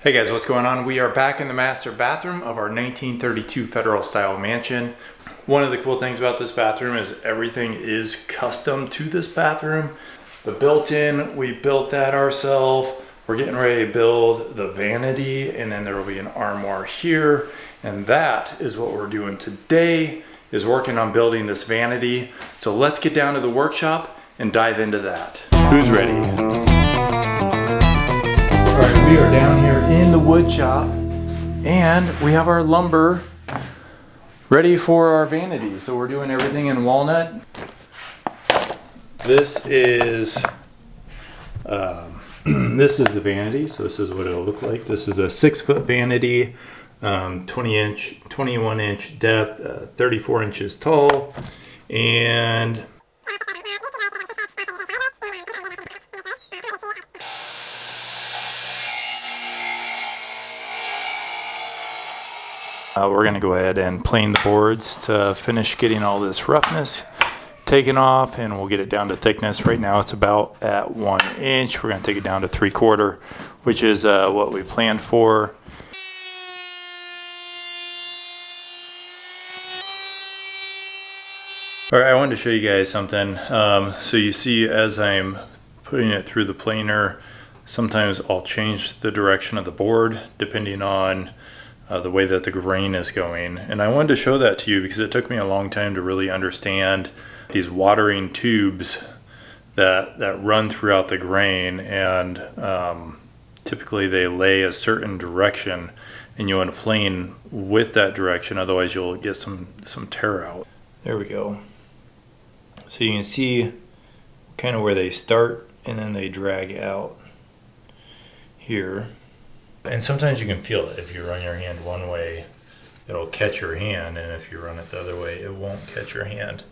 Hey guys, what's going on? We are back in the master bathroom of our 1932 Federal style mansion. One of the cool things about this bathroom is everything is custom to this bathroom. The built-in, we built that ourselves. We're getting ready to build the vanity, and then there will be an armoire here. And that is what we're doing today, is working on building this vanity. So let's get down to the workshop and dive into that. Who's ready? All right, we are down here in the wood shop and we have our lumber ready for our vanity. So we're doing everything in walnut. This is this is the vanity, so this is what it'll look like. This is a 6-foot vanity, 21 inch depth, 34 inches tall, and we're going to go ahead and plane the boards to finish getting all this roughness taken off, and we'll get it down to thickness. Right now it's about at 1 inch. We're going to take it down to 3/4, which is what we planned for. All right, I wanted to show you guys something. So you see, as I'm putting it through the planer, sometimes I'll change the direction of the board depending on the way that the grain is going. And I wanted to show that to you because it took me a long time to really understand these watering tubes that run throughout the grain, and typically they lay a certain direction and you want to plane with that direction, otherwise you'll get some tear out. There we go. So you can see kind of where they start and then they drag out here. And sometimes you can feel it. If you run your hand one way, it'll catch your hand, and if you run it the other way, it won't catch your hand.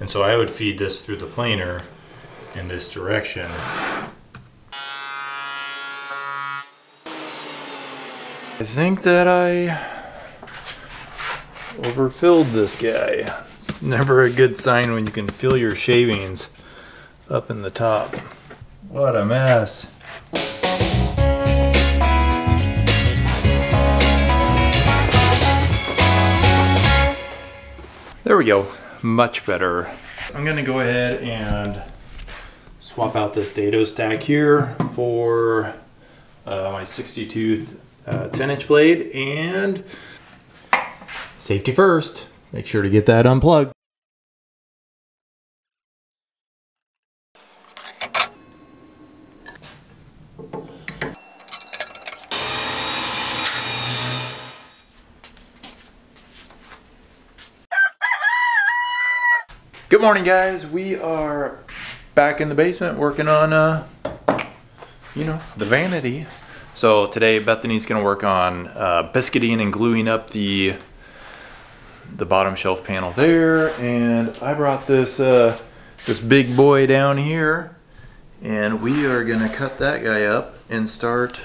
And so I would feed this through the planer in this direction. I think that I overfilled this guy. It's never a good sign when you can feel your shavings up in the top. What a mess. There we go, much better. I'm gonna go ahead and swap out this dado stack here for my 60-tooth 10-inch blade, and safety first, make sure to get that unplugged. Good morning, guys. We are back in the basement working on, you know, the vanity. So today Bethany's gonna work on biscuiting and gluing up the bottom shelf panel there, and I brought this this big boy down here, and we are gonna cut that guy up and start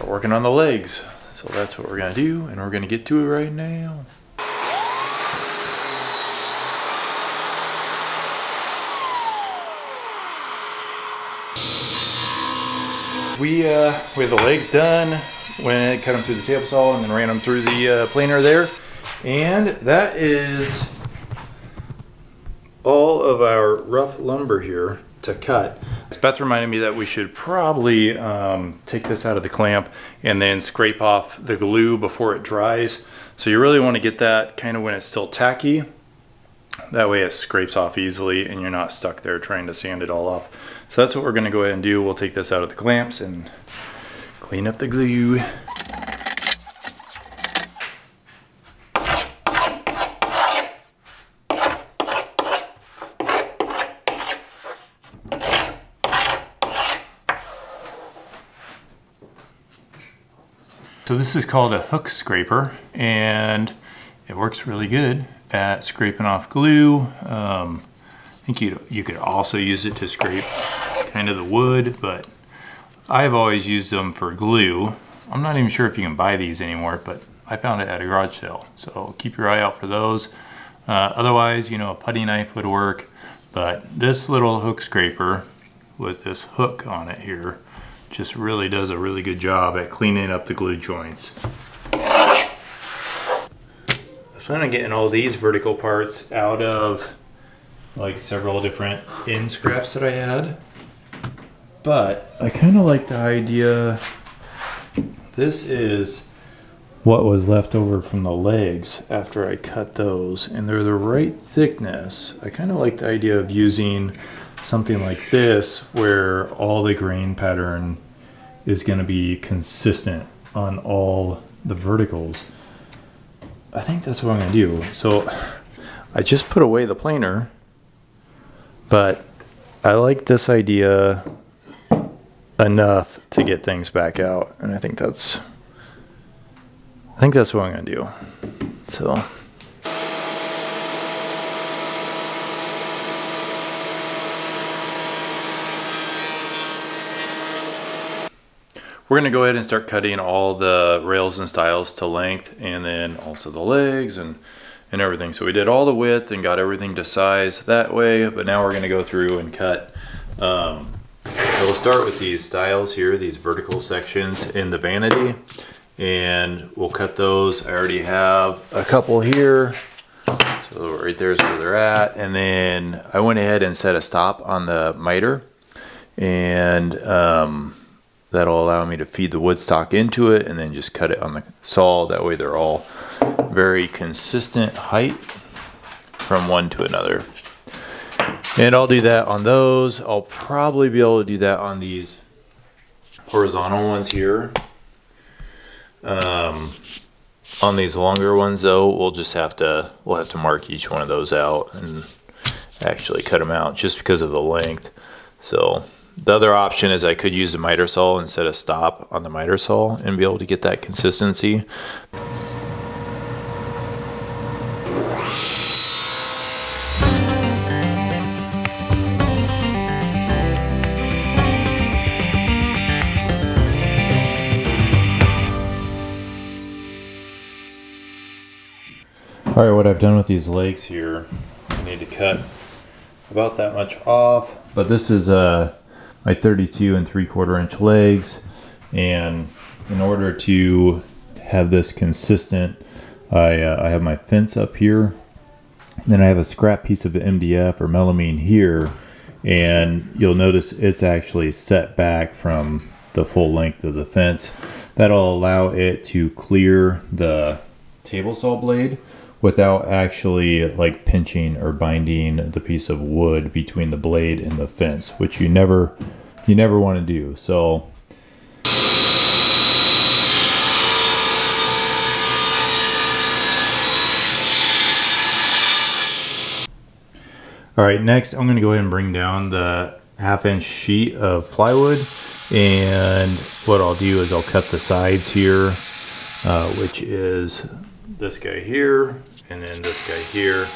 working on the legs. So that's what we're gonna do, and we're gonna get to it right now. We have the legs done. When I cut them through the table saw and then ran them through the planer there. And that is all of our rough lumber here to cut. Beth reminded me that we should probably take this out of the clamp and then scrape off the glue before it dries. So you really want to get that kind of when it's still tacky. That way it scrapes off easily and you're not stuck there trying to sand it all off. So that's what we're going to go ahead and do. We'll take this out of the clamps and clean up the glue. So this is called a hook scraper, and it works really good at scraping off glue. I think you could also use it to scrape kind of the wood, but I've always used them for glue. I'm not even sure if you can buy these anymore, but I found it at a garage sale. So keep your eye out for those. Otherwise, you know, a putty knife would work, but this little hook scraper with this hook on it here just really does a really good job at cleaning up the glue joints. I plan on getting all these vertical parts out of like several different end scraps that I had, but I kind of like the idea. This is what was left over from the legs after I cut those, and they're the right thickness. I kind of like the idea of using something like this where all the grain pattern is going to be consistent on all the verticals. I think that's what I'm going to do. So I just put away the planer, but I like this idea enough to get things back out, and I think that's what I'm going to do. So we're going to go ahead and start cutting all the rails and stiles to length, and then also the legs and everything. So we did all the width and got everything to size that way, but now we're going to go through and cut. So we'll start with these stiles here, these vertical sections in the vanity, and we'll cut those. I already have a couple here. So right there's where they're at. And then I went ahead and set a stop on the miter, and that'll allow me to feed the wood stock into it and then just cut it on the saw. That way they're all very consistent height from one to another. And I'll do that on those. I'll probably be able to do that on these horizontal ones here. On these longer ones though, we'll have to mark each one of those out and actually cut them out just because of the length. So the other option is I could use a miter saw and set a stop on the miter saw and be able to get that consistency. All right, what I've done with these legs here, I need to cut about that much off, but this is my 32 3/4 inch legs, and in order to have this consistent, I have my fence up here, then I have a scrap piece of MDF or melamine here, and you'll notice it's actually set back from the full length of the fence. That'll allow it to clear the table saw blade without actually like pinching or binding the piece of wood between the blade and the fence, which you never want to do. So all right, next I'm going to go ahead and bring down the 1/2 inch sheet of plywood, and what I'll do is I'll cut the sides here, which is this guy here, and then this guy here,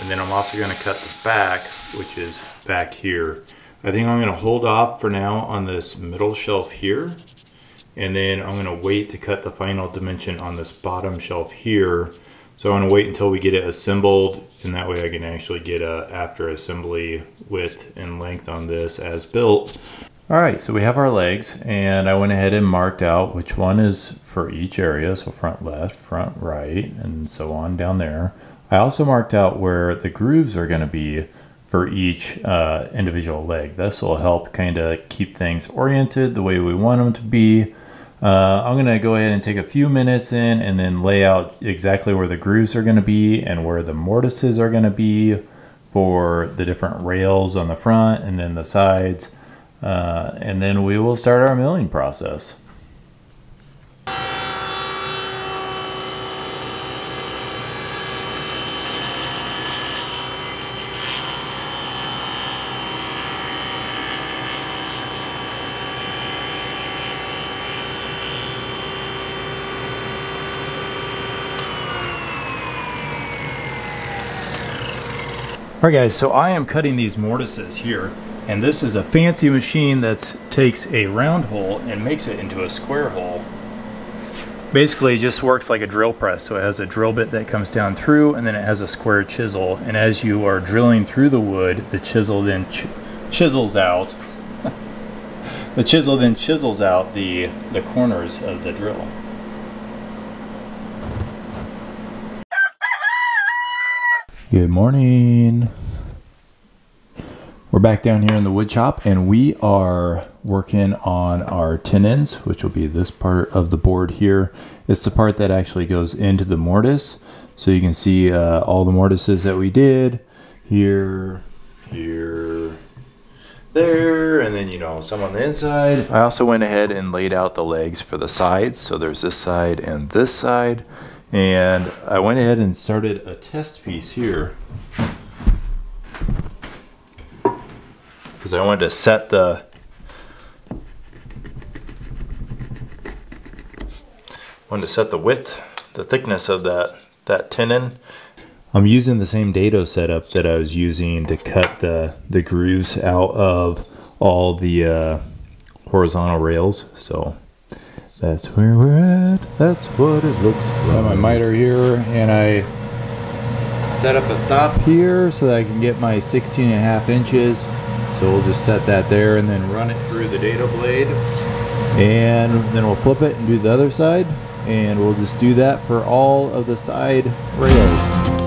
and then I'm also going to cut the back, which is back here. I think I'm going to hold off for now on this middle shelf here, and then I'm going to wait to cut the final dimension on this bottom shelf here. So I'm going to wait until we get it assembled, and that way I can actually get a after assembly width and length on this as built. All right, so we have our legs, and I went ahead and marked out which one is for each area. So front left, front right, and so on down there. I also marked out where the grooves are going to be for each individual leg. This will help kind of keep things oriented the way we want them to be. I'm going to go ahead and take a few minutes in and then lay out exactly where the grooves are going to be and where the mortises are going to be for the different rails on the front and then the sides. And then we will start our milling process. Alright guys, so I am cutting these mortises here, and this is a fancy machine that takes a round hole and makes it into a square hole. Basically it just works like a drill press, so it has a drill bit that comes down through, and then it has a square chisel, and as you are drilling through the wood, the chisel then chisels out The chisel then chisels out the corners of the drill. Good morning. We're back down here in the wood shop and we are working on our tenons, which will be this part of the board here. It's the part that actually goes into the mortise. So you can see all the mortises that we did here, here, there, and then, you know, some on the inside. I also went ahead and laid out the legs for the sides. So there's this side and this side. And I went ahead and started a test piece here because I wanted to set the width, the thickness of that tenon. I'm using the same dado setup that I was using to cut the grooves out of all the horizontal rails. So that's where we're at. That's what it looks like. I have my miter here and I set up a stop here so that I can get my 16.5 inches. So we'll just set that there and then run it through the dado blade. And then we'll flip it and do the other side. And we'll just do that for all of the side rails.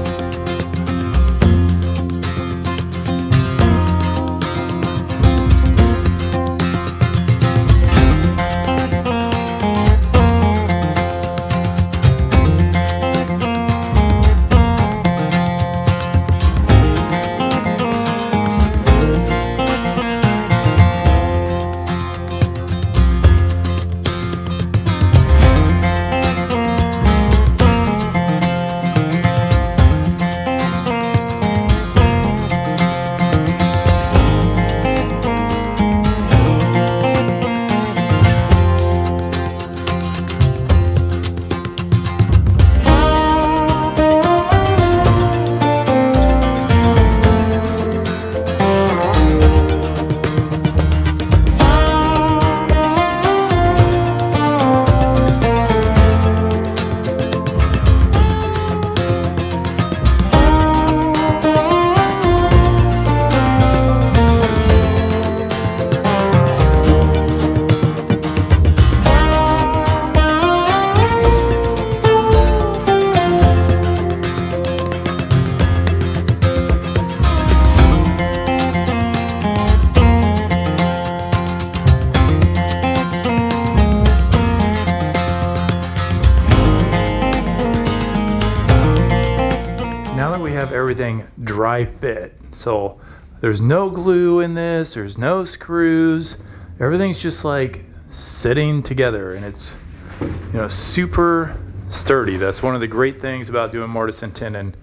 Everything dry fit, so there's no glue in this, there's no screws, everything's just like sitting together and it's, you know, super sturdy. That's one of the great things about doing mortise and tenon,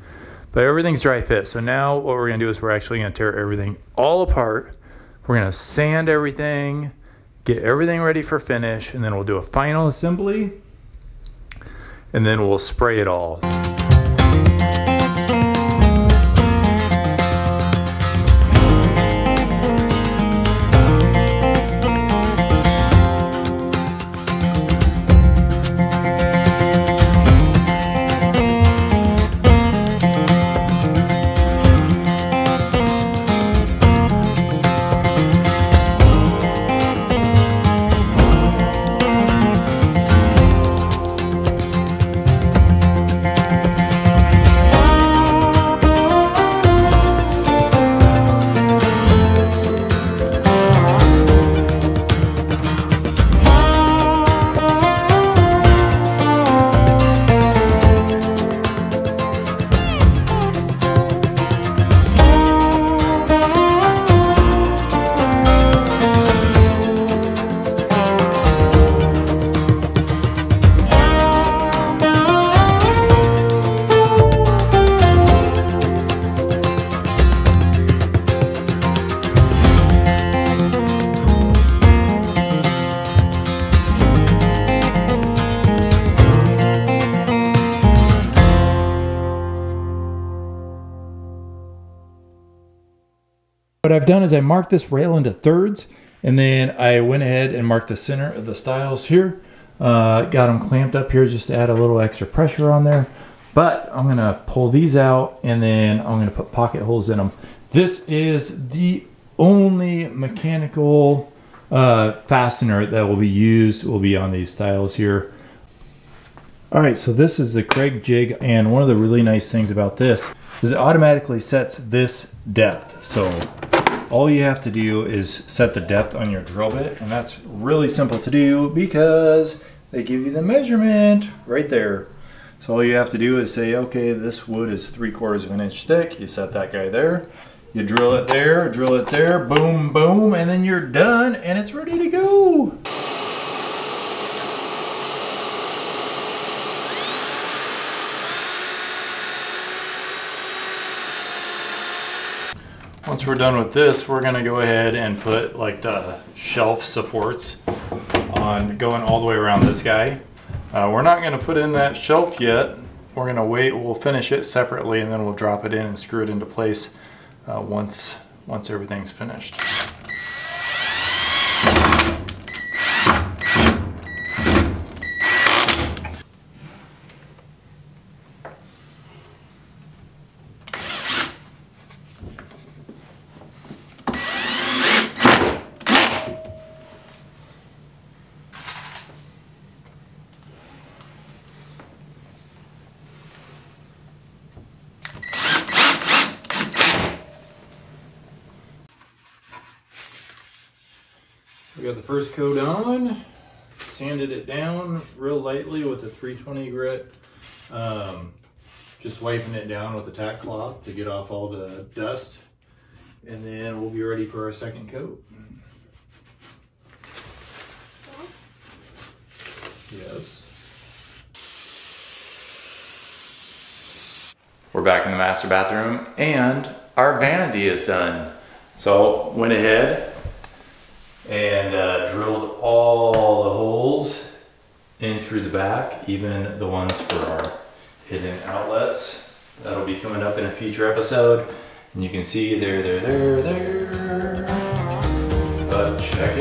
but everything's dry fit. So now what we're gonna do is we're actually gonna tear everything all apart. We're gonna sand everything, get everything ready for finish, and then we'll do a final assembly and then we'll spray it all. What I've done is I marked this rail into thirds, and then I went ahead and marked the center of the stiles here. Got them clamped up here just to add a little extra pressure on there. But I'm gonna pull these out and then I'm gonna put pocket holes in them. This is the only mechanical fastener that will be used will be on these stiles here. All right, so this is the Kreg Jig, and one of the really nice things about this is it automatically sets this depth. So all you have to do is set the depth on your drill bit, and that's really simple to do because they give you the measurement right there. So all you have to do is say, okay, this wood is 3/4 of an inch thick. You set that guy there. You drill it there, boom, boom, and then you're done, and it's ready to go. Once we're done with this, we're gonna go ahead and put like the shelf supports on going all the way around this guy. We're not gonna put in that shelf yet. We're gonna wait, we'll finish it separately, and then we'll drop it in and screw it into place once everything's finished. We got the first coat on, sanded it down real lightly with a 320 grit, just wiping it down with a tack cloth to get off all the dust, and then we'll be ready for our second coat. Yes. We're back in the master bathroom, and our vanity is done. So went ahead and drilled all the holes in through the back, even the ones for our hidden outlets. That'll be coming up in a future episode. And you can see there. But check